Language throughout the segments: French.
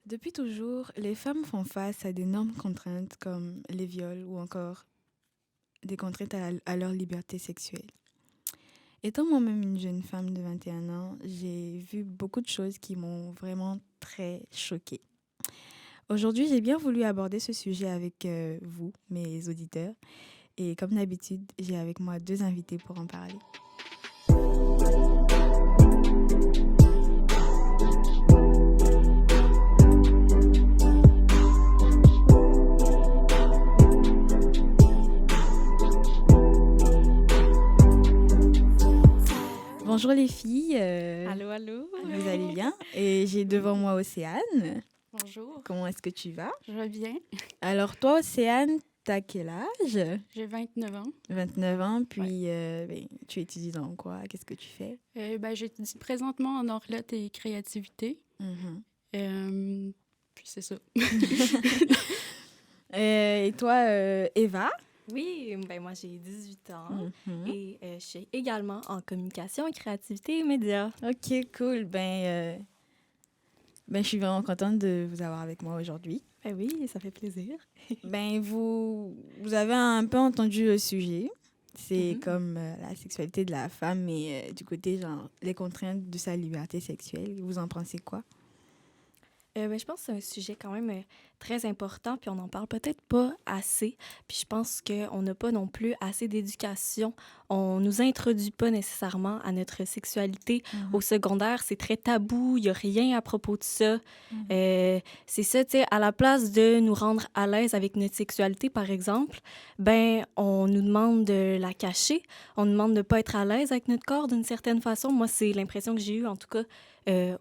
Depuis toujours, les femmes font face à d'énormes contraintes comme les viols ou encore des contraintes à leur liberté sexuelle. Étant moi-même une jeune femme de 21 ans, j'ai vu beaucoup de choses qui m'ont vraiment très choquée. Aujourd'hui, j'ai bien voulu aborder ce sujet avec vous, mes auditeurs. Et comme d'habitude, j'ai avec moi deux invités pour en parler. Bonjour les filles, Allô, allô. vous allez bien? Et j'ai devant moi Océane. Bonjour. Comment est-ce que tu vas? Je vais bien. Alors toi, Océane, t'as quel âge? J'ai 29 ans. 29 ans, puis tu étudies dans quoi? Qu'est-ce que tu fais? J'étudie présentement en orlotte et créativité. Mhm. Puis c'est ça. Et toi, Eva? Oui, moi j'ai 18 ans Mhm. et je suis également en communication, créativité et médias. Ok, cool. Je suis vraiment contente de vous avoir avec moi aujourd'hui. Ben oui, ça fait plaisir. Vous avez un peu entendu le sujet. C'est Mhm. comme la sexualité de la femme, mais du côté, genre, les contraintes de sa liberté sexuelle. Vous en pensez quoi? Je pense que c'est un sujet quand même très important, puis on n'en parle peut-être pas assez. Puis je pense qu'on n'a pas non plus assez d'éducation. On nous introduit pas nécessairement à notre sexualité. Au secondaire, c'est très tabou, il n'y a rien à propos de ça. C'est ça, tu sais, à la place de nous rendre à l'aise avec notre sexualité, par exemple, on nous demande de la cacher, on nous demande de ne pas être à l'aise avec notre corps d'une certaine façon. Moi, c'est l'impression que j'ai eue, en tout cas,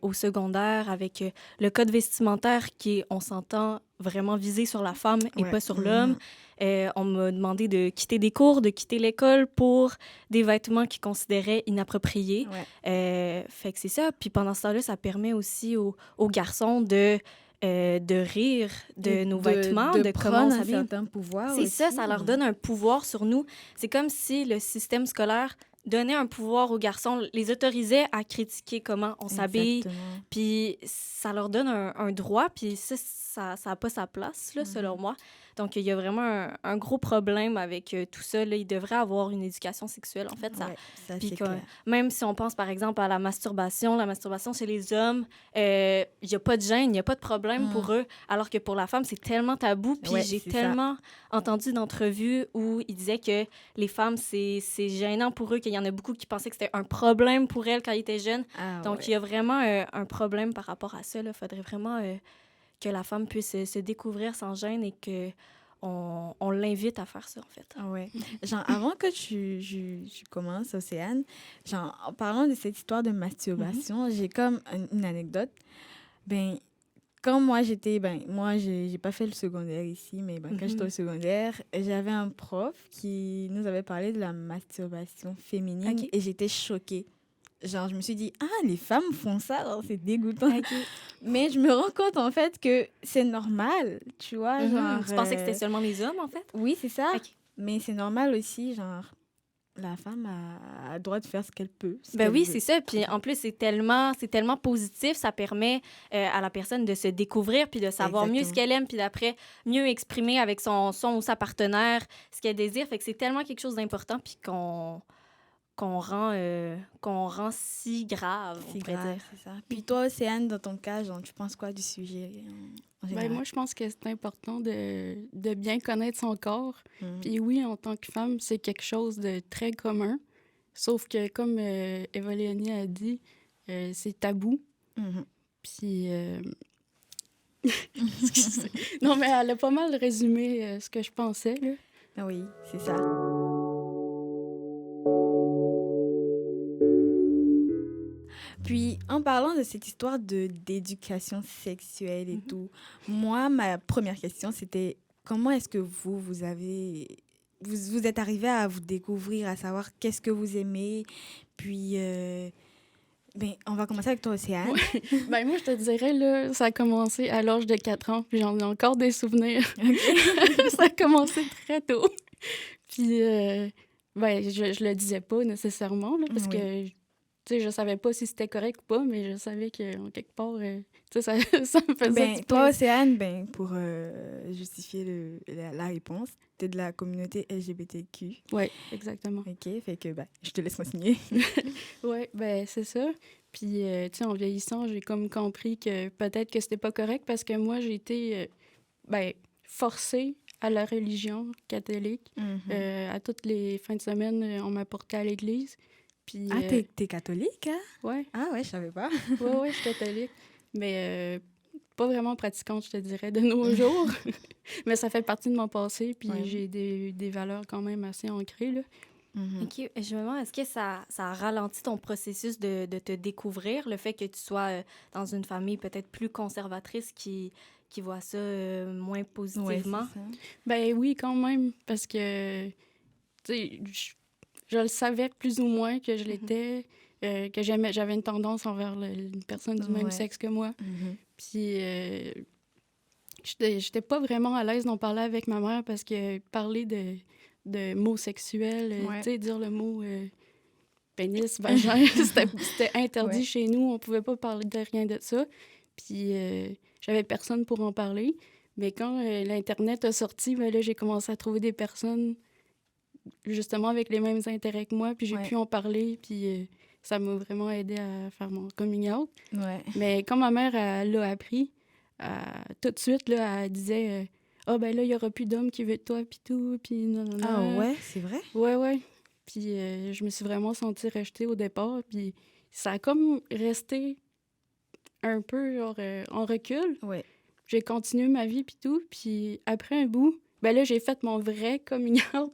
au secondaire, avec le code vestimentaire qui est, on s'entend, vraiment visé sur la femme et Ouais. pas sur l'homme. On m'a demandé de quitter des cours, de quitter l'école pour des vêtements qu'ils considéraient inappropriés. Fait que c'est ça. Puis pendant ce temps-là, ça permet aussi aux garçons de rire de nos vêtements, de comment on prendre un s'habille. certain pouvoir C'est aussi. ça leur donne un pouvoir sur nous. C'est comme si le système scolaire donnait un pouvoir aux garçons, les autorisait à critiquer comment on s'habille, Exactement. puis ça leur donne un droit, puis ça n'a pas sa place, là, selon moi. Donc, il y a vraiment un gros problème avec tout ça. Là. Il devrait avoir une éducation sexuelle, en fait. Ouais, ça Puis c'est clair. même si on pense, par exemple, à la masturbation chez les hommes, il n'y a pas de gêne, il n'y a pas de problème pour eux, alors que pour la femme, c'est tellement tabou. Puis Ouais, j'ai c'est tellement entendu d'entrevues où ils disaient que les femmes, c'est gênant pour eux, qu'il y en a beaucoup qui pensaient que c'était un problème pour elles quand ils étaient jeunes. Donc, il y a vraiment un problème par rapport à ça. Il faudrait vraiment que la femme puisse se découvrir sans gêne et qu'on l'invite à faire ça, en fait. Ouais. Genre, avant que tu commences, Océane, genre, en parlant de cette histoire de masturbation, j'ai comme une anecdote. Quand moi j'ai pas fait le secondaire ici, mais quand j'étais au secondaire, j'avais un prof qui nous avait parlé de la masturbation féminine et j'étais choquée. Genre, je me suis dit, les femmes font ça, alors c'est dégoûtant. Mais je me rends compte, en fait, que c'est normal, tu vois. Genre, Tu pensais que c'était seulement les hommes, en fait? Oui, c'est ça. Ok. Mais c'est normal aussi, genre, la femme a le droit de faire ce qu'elle peut. Oui, c'est ça. Puis en plus, c'est tellement positif. Ça permet à la personne de se découvrir puis de savoir mieux ce qu'elle aime puis d'après mieux exprimer avec son ou sa partenaire ce qu'elle désire. Fait que c'est tellement quelque chose d'important puis qu'on rend si grave, C'est on pourrait grave, dire. c'est ça. Puis toi, Océane, dans ton cas, genre, tu penses quoi du sujet en général? Moi, je pense que c'est important de bien connaître son corps. Puis oui, en tant que femme, c'est quelque chose de très commun. Sauf que, comme Eva Léonie a dit, c'est tabou. Puis... excusez. Non, mais elle a pas mal résumé ce que je pensais, là. Oui, c'est ça. Puis, en parlant de cette histoire d'éducation sexuelle et tout, moi, ma première question, c'était comment est-ce que vous êtes arrivé à vous découvrir, à savoir qu'est-ce que vous aimez? Puis, on va commencer avec toi, Océane. Ouais. Moi, je te dirais, là, ça a commencé à l'âge de 4 ans, puis j'en ai encore des souvenirs. Ça a commencé très tôt. Puis, je le disais pas nécessairement, là, parce que Tu sais, je savais pas si c'était correct ou pas, mais je savais qu'en quelque part, tu sais, ça, ça me faisait Ben, du toi, plaisir. Océane, ben, pour justifier la réponse, t'es de la communauté LGBTQ. Oui, exactement. OK, fait que, ben, je te laisse continuer. Oui, ben c'est ça. Puis, tu sais, en vieillissant, j'ai comme compris que peut-être que c'était pas correct parce que moi, j'ai été, ben, forcée à la religion catholique. À toutes les fins de semaine, on m'apportait à l'église. Puis, Ah, t'es catholique, hein? ouais, Ah ouais, je savais pas. ouais, je suis catholique. Mais pas vraiment pratiquante, je te dirais, de nos jours. Mais ça fait partie de mon passé, puis Ouais. j'ai des valeurs quand même assez ancrées, là. OK. Je me demande, est-ce que ça a ralenti ton processus de te découvrir, le fait que tu sois dans une famille peut-être plus conservatrice qui voit ça moins Ouais, positivement? c'est ça. Ben oui, quand même, parce que, tu sais, je le savais plus ou moins que je l'étais, que j'avais une tendance envers une personne du même Ouais. sexe que moi. Mhm. Puis, j'étais pas vraiment à l'aise d'en parler avec ma mère parce que parler de mots sexuels, Ouais. tu sais, dire le mot pénis, vagin, c'était interdit Ouais. chez nous. On pouvait pas parler de rien de ça. Puis, j'avais personne pour en parler. Mais quand l'Internet a sorti, ben là, j'ai commencé à trouver des personnes justement avec les mêmes intérêts que moi. Puis, j'ai Ouais. pu en parler. Puis, ça m'a vraiment aidé à faire mon coming out. Ouais. Mais quand ma mère elle l'a appris, tout de suite, là, elle disait ah, ben là, il n'y aura plus d'homme qui veut de toi, puis tout, puis non, non, Ah non. ouais, c'est vrai? Ouais, ouais. Puis je me suis vraiment sentie rejetée au départ, puis ça a comme resté un peu genre, en recul. Ouais. J'ai continué ma vie, puis tout, puis après un bout, ben là, j'ai fait mon vrai coming out.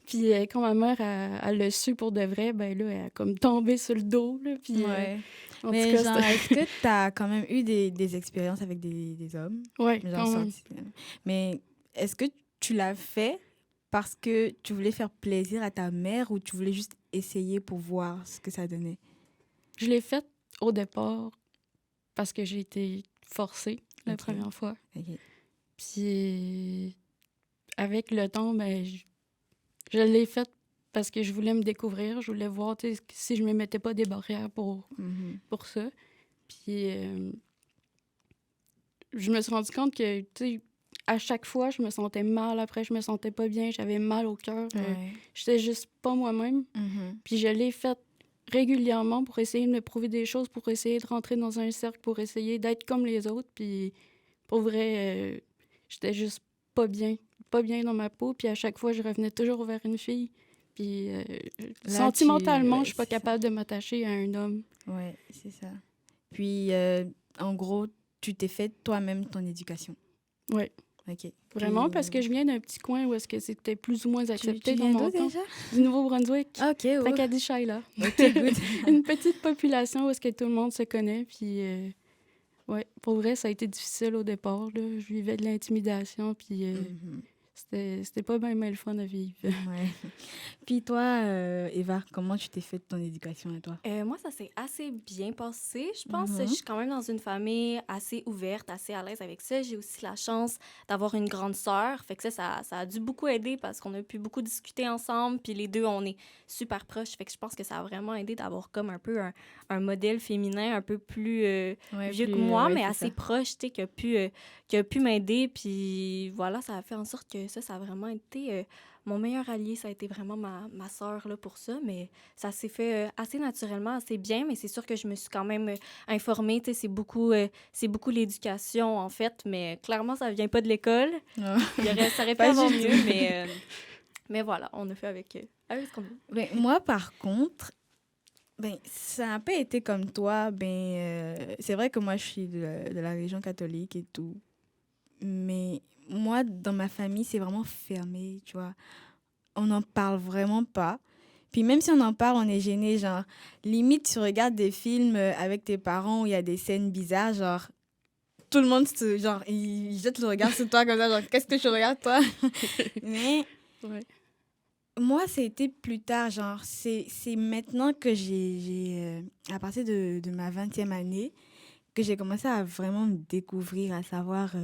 Puis quand ma mère, elle l'a su pour de vrai, ben là, elle a comme tombé sur le dos, là, puis Ouais. en tout Mais cas, genre, est-ce que t'as quand même eu des expériences avec des hommes? ouais, Genre quand même. sorti. Mais est-ce que tu l'as fait parce que tu voulais faire plaisir à ta mère ou tu voulais juste essayer pour voir ce que ça donnait? Je l'ai faite au départ parce que j'ai été forcée la Ok. première fois. Ok. Puis avec le temps, ben, je l'ai faite parce que je voulais me découvrir. Je voulais voir tu sais, si je me mettais pas des barrières Mhm. pour ça. Puis je me suis rendu compte que, tu sais, à chaque fois, je me sentais mal. Après, je me sentais pas bien. J'avais mal au cœur. Ouais. J'étais juste pas moi-même. Mhm. Puis je l'ai faite régulièrement pour essayer de me prouver des choses, pour essayer de rentrer dans un cercle, pour essayer d'être comme les autres. Puis pour vrai, j'étais juste pas bien. Pas bien dans ma peau. Puis à chaque fois, je revenais toujours vers une fille. Puis Là, sentimentalement, ouais, je suis pas c'est ça. capable de m'attacher à un homme. Ouais, c'est ça. Puis, en gros, tu t'es fait toi-même ton éducation. Ouais. OK. Vraiment, Puis, parce que je viens d'un petit coin où est-ce que c'était plus ou moins accepté tu dans viens mon d'où temps. déjà? Du Nouveau-Brunswick. Ah, OK, oh. Tracadie-Shaila. OK, good. Une petite population où est-ce que tout le monde se connaît. Puis, ouais, pour vrai, ça a été difficile au départ. Là. Je vivais de l'intimidation, puis Mhm. c'était pas bien le fun à vivre. Ouais. Puis toi, Eva, comment tu t'es fait ton éducation à toi? Moi, ça s'est assez bien passé. Je pense que je Mhm. suis quand même dans une famille assez ouverte, assez à l'aise avec ça. J'ai aussi la chance d'avoir une grande sœur. Fait que ça a dû beaucoup aider parce qu'on a pu beaucoup discuter ensemble. Puis les deux, on est super proches. Fait que je pense que ça a vraiment aidé d'avoir comme un peu un modèle féminin un peu plus Ouais, vieux que plus, moi, ouais, mais c'est assez ça. proche, tu sais, qui a pu m'aider. Puis voilà, ça a fait en sorte que ça a vraiment été mon meilleur allié. Ça a été vraiment ma sœur là, pour ça. Mais ça s'est fait assez naturellement, assez bien, mais c'est sûr que je me suis quand même informée. Tu sais, c'est beaucoup l'éducation, en fait, mais clairement, ça vient pas de l'école. Non. Ça aurait pu Pas avoir du mieux, tout. mais voilà, on a fait avec ce qu'on a. Ben, moi, par contre, ben, ça n'a pas été comme toi. Ben, c'est vrai que moi, je suis de la région catholique et tout. Mais moi, dans ma famille, c'est vraiment fermé, tu vois. On n'en parle vraiment pas. Puis même si on en parle, on est gêné. Genre, limite, tu regardes des films avec tes parents où il y a des scènes bizarres, genre, tout le monde, genre, il jette le regard sur toi comme ça, genre, qu'est-ce que tu regardes, toi? Mais Ouais. moi, c'était plus tard, genre, c'est maintenant que à partir de ma 20e année, que j'ai commencé à vraiment me découvrir, à savoir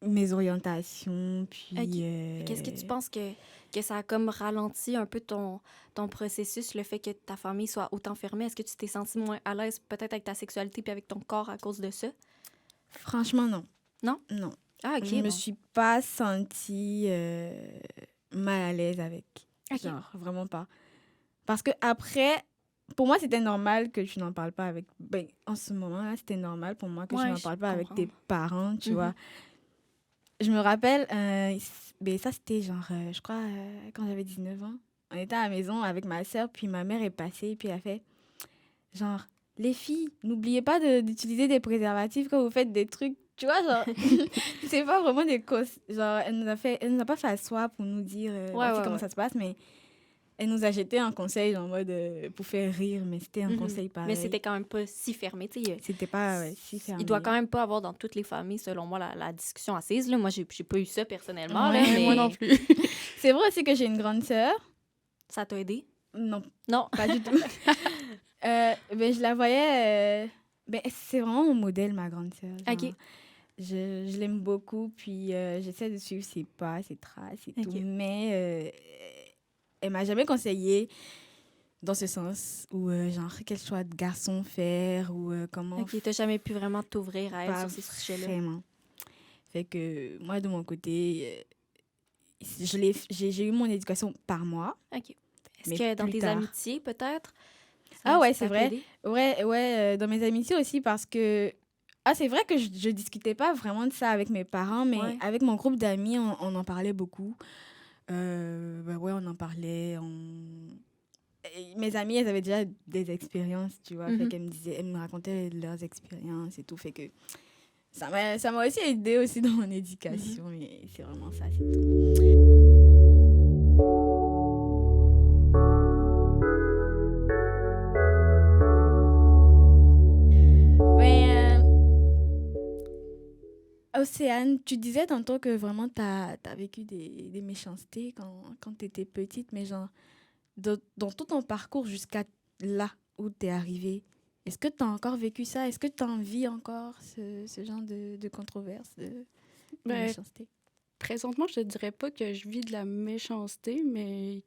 mes orientations, puis... OK. Qu'est-ce que tu penses que ça a comme ralenti un peu ton processus, le fait que ta famille soit autant fermée? Est-ce que tu t'es sentie moins à l'aise peut-être avec ta sexualité puis avec ton corps à cause de ça? Franchement, non. Non? Non. Ah, OK, Je me bon. suis pas sentie mal à l'aise avec. OK. Genre, vraiment pas. Parce que après, pour moi, c'était normal que tu n'en parles pas avec... Ben, en ce moment-là, c'était normal pour moi que tu Ouais, n'en je parles pas avec tes comprends. parents, tu Mhm. vois. Je me rappelle, ben, ça, c'était genre, je crois, quand j'avais 19 ans. On était à la maison avec ma sœur, puis ma mère est passée, puis elle a fait, genre, les filles, n'oubliez pas d'utiliser des préservatifs quand vous faites des trucs. Tu vois, genre, c'est pas vraiment des causes. Genre, elle nous a pas fait asseoir pour nous dire, Ouais, voici ouais, comment ouais. ça se passe, mais elle nous a jeté un conseil en mode, pour faire rire, mais c'était un Mhm. conseil Mais pareil. c'était quand même pas si fermé, tu sais. C'était pas, ouais, si fermé. Il doit quand même pas avoir dans toutes les familles, selon moi, la discussion assise. Là. Moi, j'ai pas eu ça personnellement, là, Ouais, mais Moi non plus. C'est vrai aussi que j'ai une grande sœur. ça t'a aidé? Non, Non. pas du tout. Ben, je la voyais... ben, c'est vraiment mon modèle, ma grande sœur. OK. Genre, je l'aime beaucoup, puis j'essaie de suivre ses pas, ses traces et OK. tout. Mais elle m'a jamais conseillé dans ce sens, ou genre, quel choix de garçon faire, ou comment... OK, t'as jamais pu vraiment t'ouvrir à elle Pas sur ces sujets-là. vraiment. Fait que moi, de mon côté, j'ai eu mon éducation par moi. OK. Est-ce Mais que dans plus tes tard. amitiés, peut-être? Ah ouais, ça c'est t'a vrai. aidé? Ouais, dans mes amitiés aussi, parce que... Ah, c'est vrai que je discutais pas vraiment de ça avec mes parents, mais Ouais. avec mon groupe d'amis, on en parlait beaucoup. Ben ouais, on en parlait. Et mes amies, elles avaient déjà des expériences, tu vois. Fait Mhm. elles me racontaient leurs expériences et tout. Fait que ça m'a aussi aidé aussi dans mon éducation. Mais c'est vraiment ça, c'est tout. Mais Océane, tu disais tantôt que vraiment t'as vécu des méchancetés quand t'étais petite, mais genre, dans tout ton parcours jusqu'à là où t'es arrivée, est-ce que t'as encore vécu ça? Est-ce que t'en vis encore ce genre de controverse, de Ben, méchanceté? présentement, je te dirais pas que je vis de la méchanceté, mais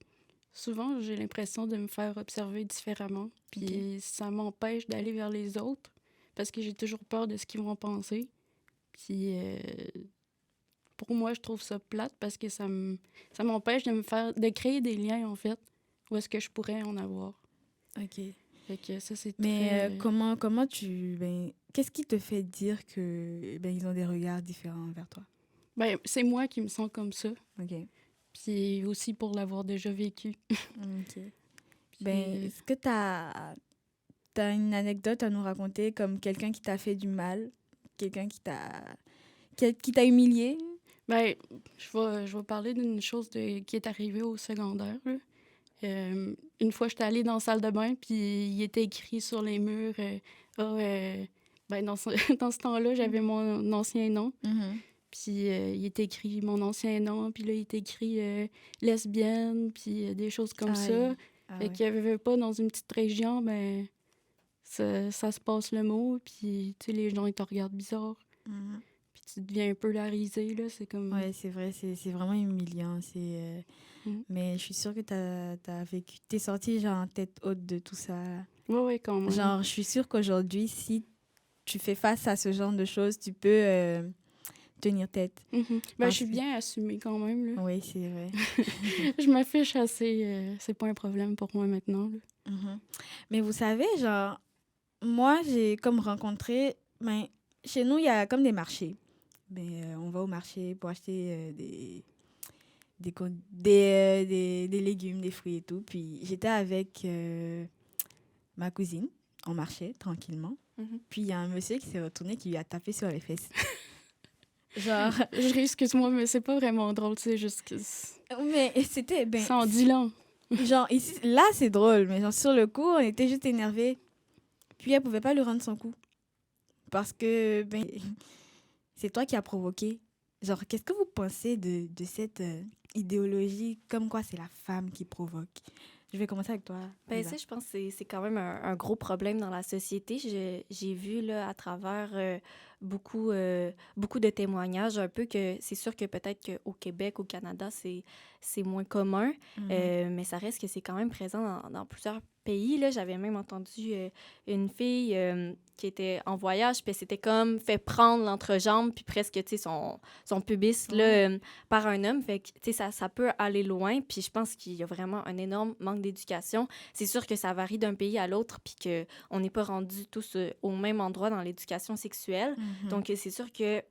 souvent, j'ai l'impression de me faire observer différemment. Puis ça m'empêche d'aller vers les autres parce que j'ai toujours peur de ce qu'ils vont penser. Puis pour moi, je trouve ça plate parce que ça m'empêche de créer des liens, en fait, où est-ce que je pourrais en avoir. Ok. Fait que ça, c'est Mais très... comment qu'est-ce qui te fait dire que ils ont des regards différents envers toi? Ben, c'est moi qui me sens comme ça. Ok. Puis aussi pour l'avoir déjà vécu. Ok. Puis, Est-ce que t'as une anecdote à nous raconter, comme quelqu'un qui t'a fait du mal, quelqu'un qui t'a humilié? ben, je vais parler d'une chose qui est arrivée au secondaire, là. Une fois, j'étais allée dans la salle de bain, puis il était écrit sur les murs... dans ce temps-là, j'avais mon ancien nom. Puis il était écrit mon ancien nom, puis là, il était écrit lesbienne, puis des choses comme ça. Ah Fait ouais. qu'il y avait pas dans une petite région, ben ça se passe le mot, puis tu sais, les gens, ils te regardent bizarre. Mhm. Puis tu deviens un peu la risée, là, c'est comme... Ouais, c'est vrai, c'est vraiment humiliant. Mm. Mais je suis sûre que t'as vécu. T'es sortie genre en tête haute de tout ça. Ouais, quand même. Genre, je suis sûre qu'aujourd'hui, si tu fais face à ce genre de choses, tu peux tenir tête. Mhm. Ben, Parce je suis que- bien assumée quand même, là. Oui, c'est vrai. Je m'affiche assez, c'est pas un problème pour moi maintenant, là. Mhm. Mais vous savez, genre, moi, j'ai comme rencontré... chez nous, il y a comme des marchés. On va au marché pour acheter des légumes, des fruits et tout. Puis j'étais avec ma cousine. On marchait tranquillement. Mhm. Puis il y a un monsieur qui s'est retourné, qui lui a tapé sur les fesses. Genre... Je ris, excuse-moi, mais c'est pas vraiment drôle, c'est juste que Mais c'était... ça en dit long. genre, ici, là, c'est drôle. Mais genre, sur le coup, on était juste énervés. Puis elle pouvait pas lui rendre son coup. Parce que, c'est toi qui as provoqué. Genre, qu'est-ce que vous pensez de cette idéologie comme quoi c'est la femme qui provoque? Je vais commencer avec toi. Ben, Lisa. ça, je pense que c'est quand même un gros problème dans la société. J'ai vu là, à travers beaucoup de témoignages, un peu que c'est sûr que peut-être qu'au Québec, au Canada, c'est moins commun, mais ça reste que c'est quand même présent dans plusieurs pays. Là. J'avais même entendu une fille qui était en voyage, puis c'était comme fait prendre l'entrejambe, puis presque, tu sais, son pubis là, par un homme. Fait que, tu sais, ça peut aller loin, puis je pense qu'il y a vraiment un énorme manque d'éducation. C'est sûr que ça varie d'un pays à l'autre, puis qu'on n'est pas rendus tous au même endroit dans l'éducation sexuelle. Donc, c'est sûr que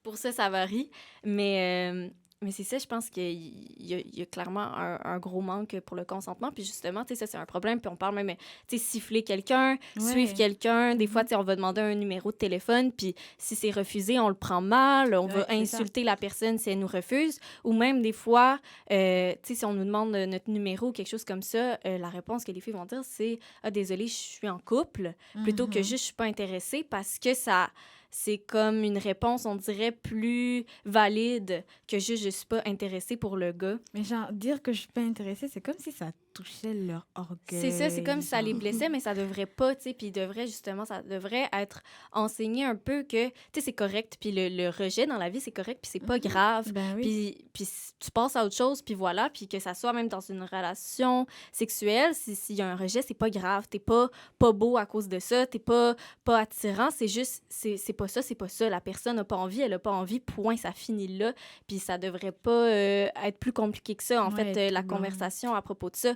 pour ça varie. Mais c'est ça, je pense qu'il y a clairement un gros manque pour le consentement. Puis justement, tu sais, ça, c'est un problème. Puis on parle même, tu sais, siffler quelqu'un, suivre quelqu'un. Des fois, tu sais, on va demander un numéro de téléphone. Puis si c'est refusé, on le prend mal. On va insulter la personne si elle nous refuse. Ou même des fois, tu sais, si on nous demande notre numéro ou quelque chose comme ça, la réponse que les filles vont dire, c'est « Ah, désolée, je suis en couple », plutôt que juste « Je suis pas intéressée », parce que ça... C'est comme une réponse, on dirait, plus valide que juste « je suis pas intéressée pour le gars ». Mais genre, dire que je suis pas intéressée, c'est comme si ça touchait leur orgueil. C'est ça, c'est comme si ça les blessait, mais ça devrait pas, tu sais, puis ça devrait être enseigné un peu que, tu sais, c'est correct, puis le rejet dans la vie, c'est correct, puis c'est pas grave, Ben oui. puis tu passes à autre chose, puis voilà, puis que ça soit même dans une relation sexuelle, s'il y a un rejet, c'est pas grave, t'es pas beau à cause de ça, t'es pas attirant, c'est juste, c'est pas ça, la personne n'a pas envie, elle a pas envie, point, ça finit là, puis ça devrait pas être plus compliqué que ça, en fait, la conversation à propos de ça.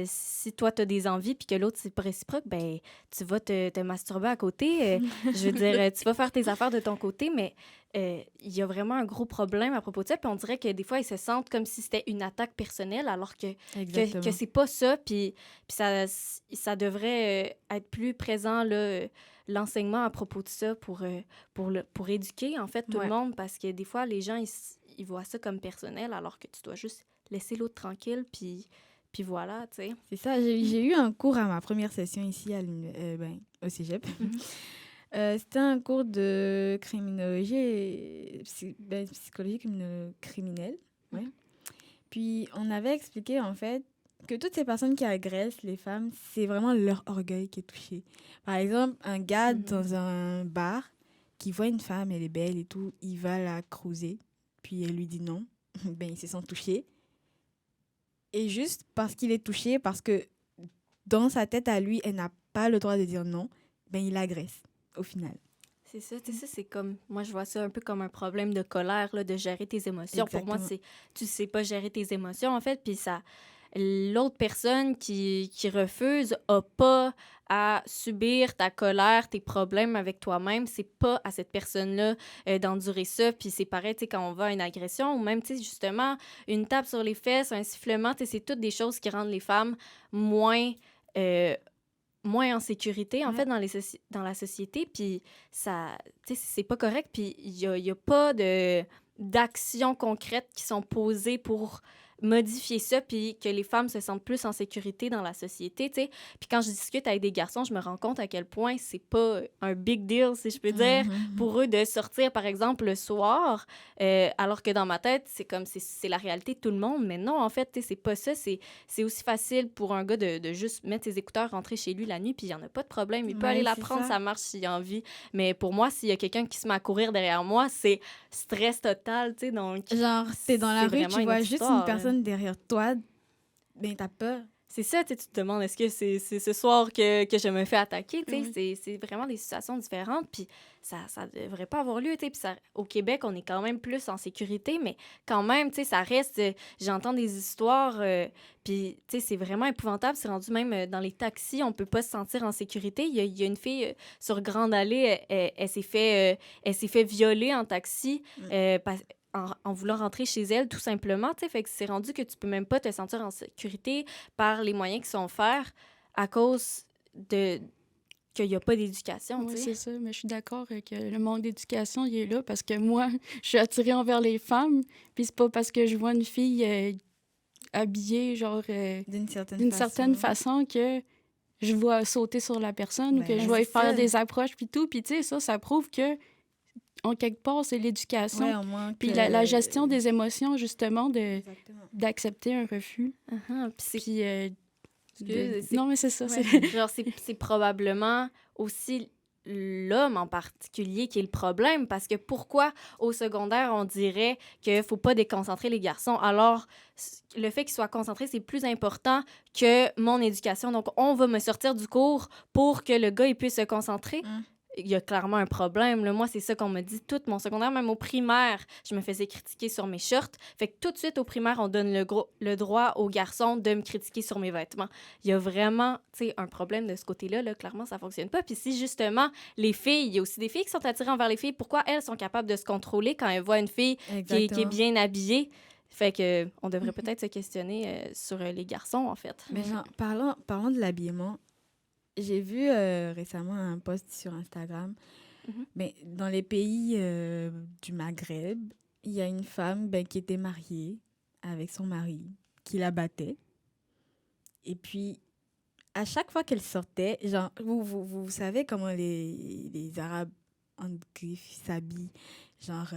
Si toi, tu as des envies puis que l'autre, c'est pas réciproque, ben tu vas te masturber à côté. Je veux dire, tu vas faire tes affaires de ton côté, mais il y a vraiment un gros problème à propos de ça. Puis on dirait que des fois, ils se sentent comme si c'était une attaque personnelle, alors que c'est pas ça. Puis ça devrait être plus présent, là, l'enseignement à propos de ça pour éduquer, en fait, tout le monde. Parce que des fois, les gens, ils voient ça comme personnel, alors que tu dois juste laisser l'autre tranquille, puis voilà, tu sais. C'est ça. J'ai eu un cours à ma première session ici au cégep. C'était un cours de criminologie et psychologie criminelle. Ouais. Puis on avait expliqué, en fait, que toutes ces personnes qui agressent les femmes, c'est vraiment leur orgueil qui est touché. Par exemple, un gars dans un bar qui voit une femme, elle est belle et tout, il va la cruiser, puis elle lui dit non. Ben, il se sent touché. Et juste parce qu'il est touché, parce que dans sa tête à lui, elle n'a pas le droit de dire non, ben il agresse au final. C'est ça, tu sais, c'est comme... Moi, je vois ça un peu comme un problème de colère, là, de gérer tes émotions. Exactement. Pour moi, c'est... Tu sais pas gérer tes émotions, en fait, puis ça... L'autre personne qui refuse a pas à subir ta colère, tes problèmes avec toi-même. C'est pas à cette personne-là d'endurer ça. Puis c'est pareil, tu sais, quand on va à une agression ou même, tu sais, justement, une tape sur les fesses, un sifflement, tu sais, c'est toutes des choses qui rendent les femmes moins en sécurité, en fait, dans la société. Puis ça, tu sais, c'est pas correct. Puis il y a pas d'actions concrètes qui sont posées pour modifier ça, puis que les femmes se sentent plus en sécurité dans la société, tu sais. Puis quand je discute avec des garçons, je me rends compte à quel point c'est pas un big deal, si je peux dire, pour eux de sortir, par exemple, le soir, alors que dans ma tête, c'est comme, c'est la réalité de tout le monde. Mais non, en fait, tu sais, c'est pas ça. C'est aussi facile pour un gars de juste mettre ses écouteurs, rentrer chez lui la nuit, puis il y en a pas de problème. Il peut aller la prendre, ça marche s'il a envie. Mais pour moi, s'il y a quelqu'un qui se met à courir derrière moi, c'est stress total, tu sais, donc... Genre, t'es dans la rue, tu vois juste une personne derrière toi, ben t'as peur. C'est ça, tu te demandes, est-ce que c'est ce soir que je me fais attaquer, tu sais, c'est vraiment des situations différentes, puis ça devrait pas avoir lieu, tu sais, puis au Québec, on est quand même plus en sécurité, mais quand même, tu sais, ça reste, j'entends des histoires, puis, tu sais, c'est vraiment épouvantable, c'est rendu même dans les taxis, on peut pas se sentir en sécurité. Il y a une fille sur Grande Allée, elle s'est fait violer en taxi, en voulant rentrer chez elle, tout simplement, tu sais, fait que c'est rendu que tu peux même pas te sentir en sécurité par les moyens qui sont offerts à cause qu'il n'y a pas d'éducation, oui, tu sais. c'est ça, mais je suis d'accord que le manque d'éducation, il est là, parce que moi, je suis attirée envers les femmes, puis c'est pas parce que je vois une fille habillée, genre, d'une certaine façon que je vais sauter sur la personne ou que je vais faire des approches, puis tout, puis tu sais, ça prouve que en quelque part, c'est l'éducation. Puis la gestion des émotions, justement, d'accepter un refus. Puis non, mais c'est ça. Ouais. Genre, c'est probablement aussi l'homme en particulier qui est le problème, parce que pourquoi au secondaire, on dirait qu'il ne faut pas déconcentrer les garçons, alors le fait qu'ils soient concentrés, c'est plus important que mon éducation. Donc, on va me sortir du cours pour que le gars il puisse se concentrer. Il y a clairement un problème. Là. Moi, c'est ça qu'on me dit tout mon secondaire. Même au primaire, je me faisais critiquer sur mes shorts. Fait que tout de suite, au primaire, on donne le droit aux garçons de me critiquer sur mes vêtements. Il y a vraiment, tu sais, un problème de ce côté-là. Là. Clairement, ça fonctionne pas. Puis si, justement, les filles, il y a aussi des filles qui sont attirées envers les filles, pourquoi elles sont capables de se contrôler quand elles voient une fille qui est bien habillée? Fait que on devrait peut-être se questionner sur les garçons, en fait. Mais genre, parlant de l'habillement, j'ai vu récemment un post sur Instagram. Ben, dans les pays du Maghreb, il y a une femme qui était mariée avec son mari, qui la battait. Et puis, à chaque fois qu'elle sortait, genre, vous savez comment les Arabes, en griffes, s'habillent. Genre,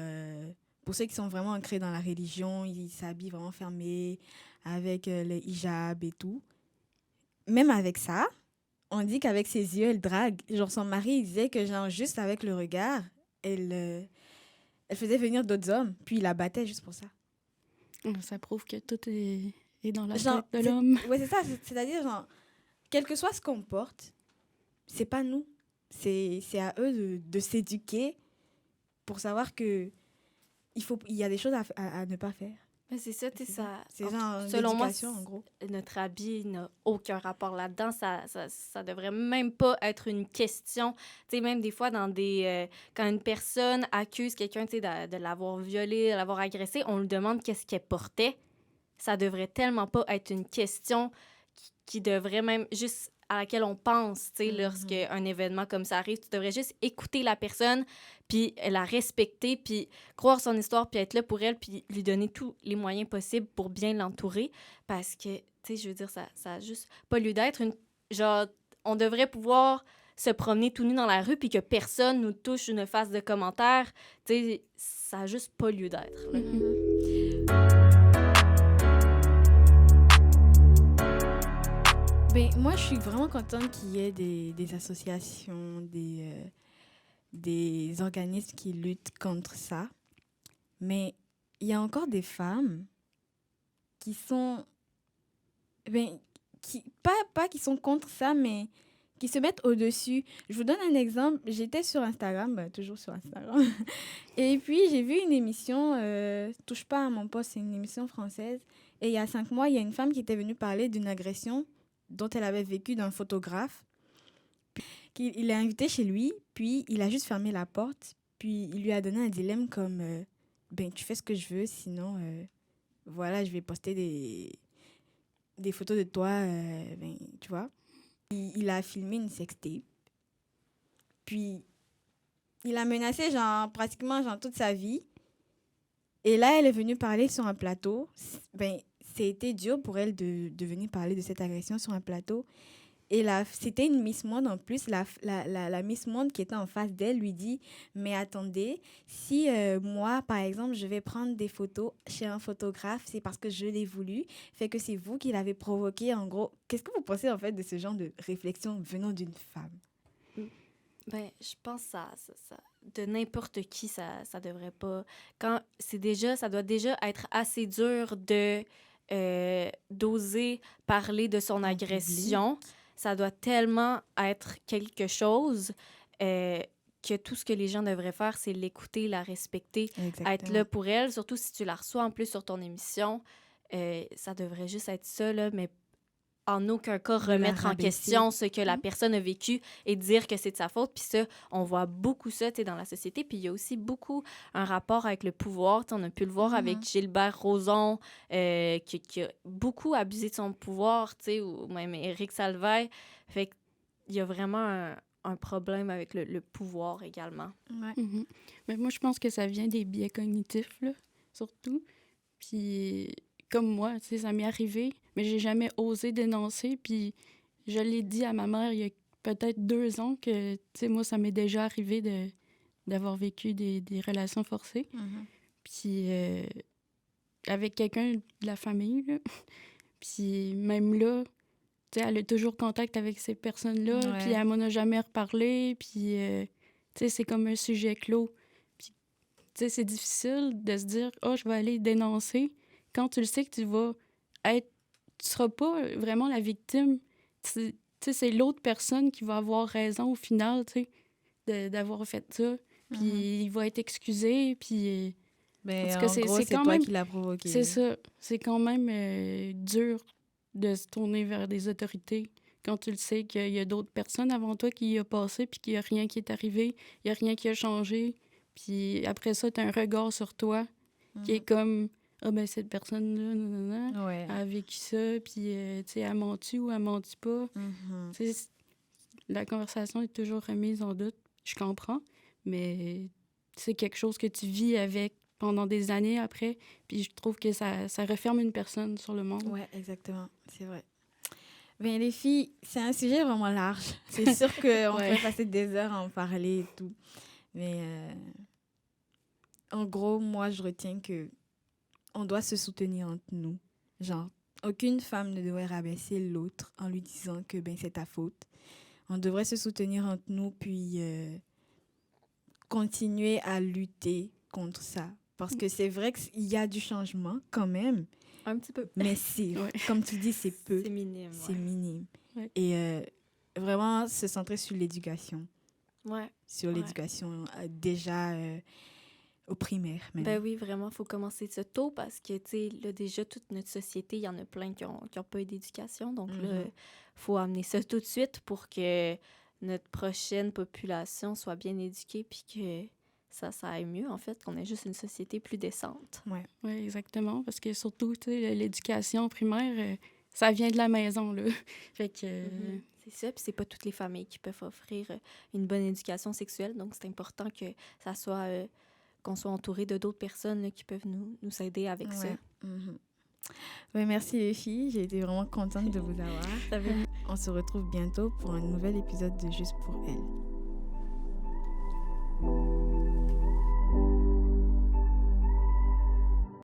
pour ceux qui sont vraiment ancrés dans la religion, ils s'habillent vraiment fermés, avec le hijab et tout. Même avec ça, on dit qu'avec ses yeux, elle drague. Genre, son mari, il disait que, genre, juste avec le regard, elle faisait venir d'autres hommes, puis il la battait juste pour ça. Ça prouve que tout est dans la genre, tête de l'homme. Ouais, c'est ça. C'est-à-dire, genre, quel que soit ce qu'on porte, c'est pas nous. C'est à eux de s'éduquer pour savoir que il y a des choses à ne pas faire. Mais c'est ça, tu sais, ça... C'est genre selon moi, en gros. Notre habit n'a aucun rapport là-dedans. Ça devrait même pas être une question. Tu sais, même des fois, quand une personne accuse quelqu'un, tu sais, de l'avoir violé, de l'avoir agressé, on lui demande qu'est-ce qu'elle portait. Ça devrait tellement pas être une question qui devrait même juste à laquelle on pense, tu sais, lorsqu'un événement comme ça arrive. Tu devrais juste écouter la personne, puis la respecter, puis croire son histoire, puis être là pour elle, puis lui donner tous les moyens possibles pour bien l'entourer. Parce que, tu sais, je veux dire, ça a juste pas lieu d'être. Genre, on devrait pouvoir se promener tout nu dans la rue, puis que personne nous touche ou ne fasse de commentaires. Tu sais, ça a juste pas lieu d'être. Ben, moi, je suis vraiment contente qu'il y ait des associations, des organismes qui luttent contre ça. Mais il y a encore des femmes qui sont... Ben, pas qui sont contre ça, mais qui se mettent au-dessus. Je vous donne un exemple. J'étais sur Instagram, toujours sur Instagram. Et puis, j'ai vu une émission, Touche pas à mon poste, c'est une émission française. Et il y a 5 mois, il y a une femme qui était venue parler d'une agression dont elle avait vécu d'un photographe. Il l'a invité chez lui, puis il a juste fermé la porte, puis il lui a donné un dilemme comme ben tu fais ce que je veux, sinon voilà, je vais poster des photos de toi, ben tu vois. Il a filmé une sextape, puis il a menacé pratiquement toute sa vie. Et là, elle est venue parler sur un plateau. Ben c'était dur pour elle de venir parler de cette agression sur un plateau. Et c'était une Miss Monde en plus. La Miss Monde qui était en face d'elle lui dit « Mais attendez, si moi, par exemple, je vais prendre des photos chez un photographe, c'est parce que je l'ai voulu. Fait que c'est vous qui l'avez provoqué, en gros. » Qu'est-ce que vous pensez, en fait, de ce genre de réflexion venant d'une femme? Ben, je pense que ça de n'importe qui, ça devrait pas... ça doit déjà être assez dur d'oser parler de son agression. Ça doit tellement être quelque chose que tout ce que les gens devraient faire, c'est l'écouter, la respecter, être là pour elle. Surtout si tu la reçois en plus sur ton émission, ça devrait juste être ça, là, mais en aucun cas remettre en question ce que la personne a vécu et dire que c'est de sa faute. Puis ça, on voit beaucoup ça dans la société. Puis il y a aussi beaucoup un rapport avec le pouvoir. T'sais, on a pu le voir avec Gilbert Rozon, qui a beaucoup abusé de son pouvoir, ou même Éric Salvaille. Fait qu'il y a vraiment un problème avec le pouvoir également. Ouais. Mais moi, je pense que ça vient des biais cognitifs, là, surtout. Puis... Comme moi, tu sais, ça m'est arrivé, mais j'ai jamais osé dénoncer. Puis je l'ai dit à ma mère il y a peut-être 2 ans que, tu sais, moi, ça m'est déjà arrivé d'avoir vécu des relations forcées. Puis avec quelqu'un de la famille, là. Puis même là, tu sais, elle a toujours contact avec ces personnes-là, Ouais. puis elle m'en a jamais reparlé, puis, tu sais, c'est comme un sujet clos. Puis, tu sais, c'est difficile de se dire « Oh, je vais aller dénoncer », quand tu le sais que tu seras pas vraiment la victime. Tu sais, c'est l'autre personne qui va avoir raison au final, tu sais, d'avoir fait ça. Puis il va être excusé, puis... Ben, en tout cas, en gros, c'est c'est quand toi même... qui l'as provoqué. C'est ça. C'est quand même dur de se tourner vers des autorités quand tu le sais qu'il y a d'autres personnes avant toi qui y a passé, puis qu'il n'y a rien qui est arrivé, il n'y a rien qui a changé. Puis après ça, tu as un regard sur toi qui est comme « Ah, ben cette personne-là, nanana, Ouais. a vécu ça, puis tu sais, elle ment-tu ou elle ment-tu pas? Tu sais, la conversation est toujours remise en doute. Je comprends, mais c'est quelque chose que tu vis avec pendant des années après, puis je trouve que ça referme une personne sur le monde. Ouais, exactement. C'est vrai. Ben, les filles, c'est un sujet vraiment large. C'est sûr qu'on Ouais. pourrait passer des heures à en parler et tout. Mais en gros, moi, je retiens que on doit se soutenir entre nous. Genre, aucune femme ne devrait rabaisser l'autre en lui disant que ben, c'est ta faute. On devrait se soutenir entre nous, puis continuer à lutter contre ça. Parce que c'est vrai qu'il y a du changement quand même, Un petit peu. mais c'est, Ouais. comme tu dis, c'est peu. C'est minime. C'est minime. Ouais. Et vraiment se centrer sur l'éducation. Ouais. Sur Ouais. l'éducation déjà au primaire même. Ben oui, vraiment, il faut commencer de ça tôt parce que, tu sais, là, déjà, toute notre société, il y en a plein qui ont pas eu d'éducation. Donc là, il faut amener ça tout de suite pour que notre prochaine population soit bien éduquée puis que ça aille mieux, en fait, qu'on ait juste une société plus décente. Ouais. Oui, exactement, parce que surtout, tu sais, l'éducation primaire, ça vient de la maison, là. Fait que... C'est ça, puis c'est pas toutes les familles qui peuvent offrir une bonne éducation sexuelle, donc c'est important que ça soit... qu'on soit entouré de d'autres personnes là, qui peuvent nous aider avec ça. Ben, merci les filles, j'ai été vraiment contente de vous avoir. On se retrouve bientôt pour un nouvel épisode de Juste pour elle.